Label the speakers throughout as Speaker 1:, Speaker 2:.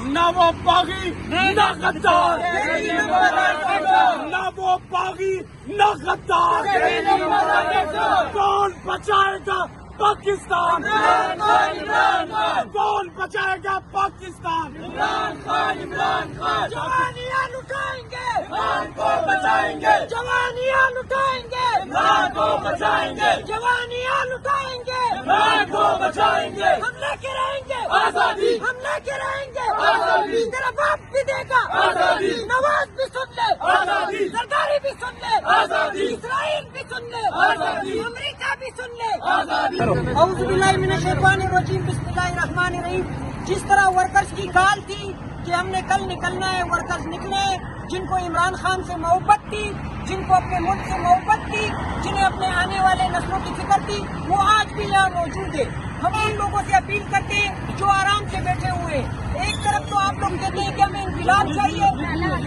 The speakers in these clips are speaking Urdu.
Speaker 1: نہ وہ باغی نہ غدار، نہ وہ باغی نہ غدار، کون بچائے گا پاکستان؟ کون بچائے گا پاکستان؟ جوانیاں لٹائیں گے، کو بچائیں گے، جوانیاں لٹائیں گے، کو بچائیں گے، جوانیاں لٹائیں گے، کو بچائیں گے، ہم لے کے رہیں گے آزادی، ہم لے کے رہیں گے آزادی، تیرا باپ بھی دے گا آزادی، نواز بھی سن لے آزادی، زرداری بھی سن لے آزادی، اسرائیل بھی سن لے آزادی، امریکہ بھی سن لے آزادی۔ اعوذ باللہ من الشیطان الرجیم، بسم اللہ الرحمن الرحیم۔ جس طرح ورکرز کی کال تھی کہ ہم نے کل نکلنا ہے، ورکرز نکلے، جن کو عمران خان سے محبت تھی، جن کو اپنے ملک سے محبت تھی، جنہیں اپنے آنے والے نسلوں کی فکر تھی، وہ آج بھی یہاں موجود ہے۔ ہم ان لوگوں سے اپیل کرتے ہیں جو آرام سے بیٹھے ہوئے ہیں۔ ایک طرف تو آپ لوگ کہتے ہیں کہ ہمیں انقلاب چاہیے،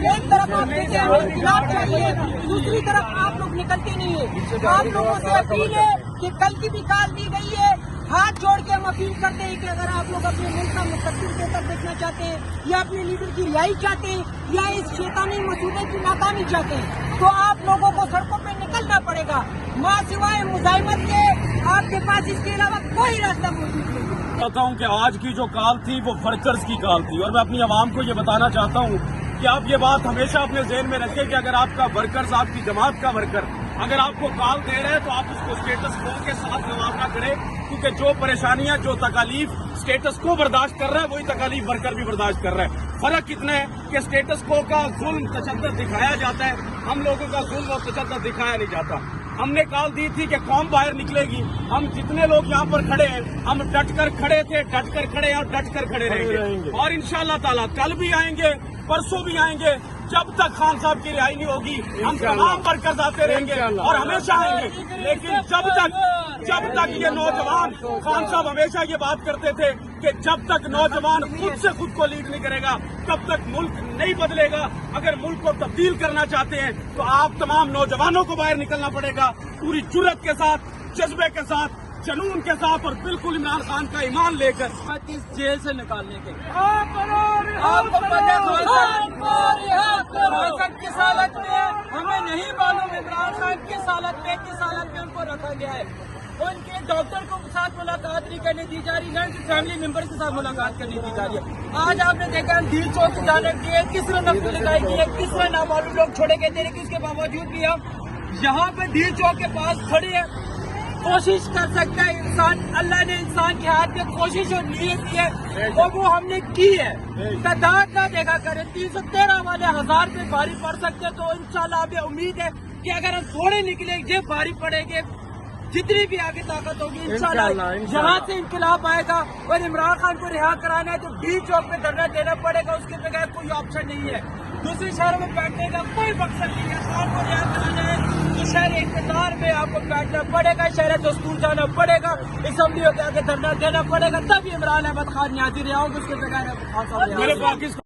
Speaker 1: ایک طرف آپ کہتے ہیں ہمیں انقلاب چاہیے، دوسری طرف آپ لوگ نکلتے نہیں ہیں۔ آپ لوگوں سے اپیل ہے کہ کل کی بھی کال دی گئی ہے، ہاتھ جوڑ کے ہم اپیل کرتے ہیں کہ اگر آپ لوگ اپنے ملک کا مستقبل بہتر دیکھنا چاہتے ہیں، یا اپنے لیڈر کی رہائی چاہتے ہیں، یا اس شیطانی منصوبے کی ناکامی چاہتے ہیں، تو آپ لوگوں کو سڑکوں پہ نکلنا پڑے گا۔ ماں سوائے مزاحمت کے آپ کے پاس اس کے علاوہ کوئی راستہ موجود نہیں۔
Speaker 2: چاہتا ہوں کہ آج کی جو کال تھی وہ ورکرز کی کال تھی، اور میں اپنی عوام کو یہ بتانا چاہتا ہوں کہ آپ یہ بات ہمیشہ اپنے ذہن میں رکھیں کہ اگر آپ کا ورکرز، آپ کی جماعت کا ورکر اگر آپ کو کال دے رہے ہیں تو آپ اس کو اسٹیٹس کو کے ساتھ موازنہ کریں، کیونکہ جو پریشانیاں، جو تکالیف اسٹیٹس کو برداشت کر رہا ہے وہی تکالیف ورکر بھی برداشت کر رہا ہے۔ فرق اتنا ہے کہ اسٹیٹس کو کا ظلم، تشدد دکھایا جاتا ہے، ہم لوگوں کا ظلم اور تشدد دکھایا نہیں جاتا۔ ہم نے کال دی تھی کہ قوم باہر نکلے گی، ہم جتنے لوگ یہاں پر کھڑے ہیں ہم ڈٹ کر کھڑے تھے، ڈٹ کر کھڑے ہیں اور ڈٹ کر کھڑے رہیں گے، اور انشاءاللہ تعالیٰ کل بھی آئیں گے، پرسوں بھی آئیں گے، جب تک خان صاحب کی رہائی نہیں ہوگی ہم تمام ورکرز آتے رہیں گے اور ہمیشہ آئیں گے۔ لیکن جب تک یہ نوجوان، خان صاحب ہمیشہ یہ بات کرتے تھے کہ جب تک نوجوان خود سے خود کو لیڈ نہیں کرے گا تب تک ملک نہیں بدلے گا۔ اگر ملک کو تبدیل کرنا چاہتے ہیں تو آپ تمام نوجوانوں کو باہر نکلنا پڑے گا، پوری جرأت کے ساتھ، جذبے کے ساتھ، جنون کے ساتھ، اور بالکل عمران خان کا ایمان لے کر
Speaker 3: اس جیل سے نکالنے کے
Speaker 1: آپ
Speaker 3: کو پتہ کس حالت میں ہمیں نہیں معلوم عمران خان کس حالت میں ان کو رکھا گیا ہے۔ ان کے ڈاکٹر کو ساتھ ملاقات نہیں کرنے دی جا رہی، نہ ان کی فیملی ممبر کے ساتھ ملاقات کرنے دی جا رہی ہے۔ آج آپ نے دیکھا دیر چوک سے جانے دیے، کس نے نفل لگائی دی ہے، کس نے نامعلوم لوگ چھوڑے گئے تھے، اس کے باوجود بھی ہم یہاں پہ دیر چوک کے پاس کھڑے ہیں۔ کوشش کر سکتا ہے انسان، اللہ نے انسان کے ہاتھ میں کوشش اور نیت کی ہے اور وہ ہم نے کی ہے۔ تعداد نہ دیکھا کرے، 313 والے 1000 پہ بھاری پڑ سکتے تو انشاءاللہ ہمیں امید ہے کہ اگر ہم تھوڑے نکلیں گے بھاری پڑیں گے، جتنی بھی آگے طاقت ہوگی انشاءاللہ یہاں سے انقلاب آئے گا۔ اور عمران خان کو رہا کرانا ہے تو ڈی چوک پہ دھرنا دینا پڑے گا، اس کے بغیر کوئی آپشن نہیں ہے۔ دوسرے شہروں میں بیٹھنے کا کوئی مقصد نہیں ہے۔ خان کو رہا کرانا ہے تو شہر اقتدار میں آپ کو بیٹھنا پڑے گا، شہر دستور جانا پڑے گا، اسمبلیوں کے آگے دھرنا دینا پڑے گا، تب عمران احمد خان نیازی رہا ہوگا، اس کے بغیر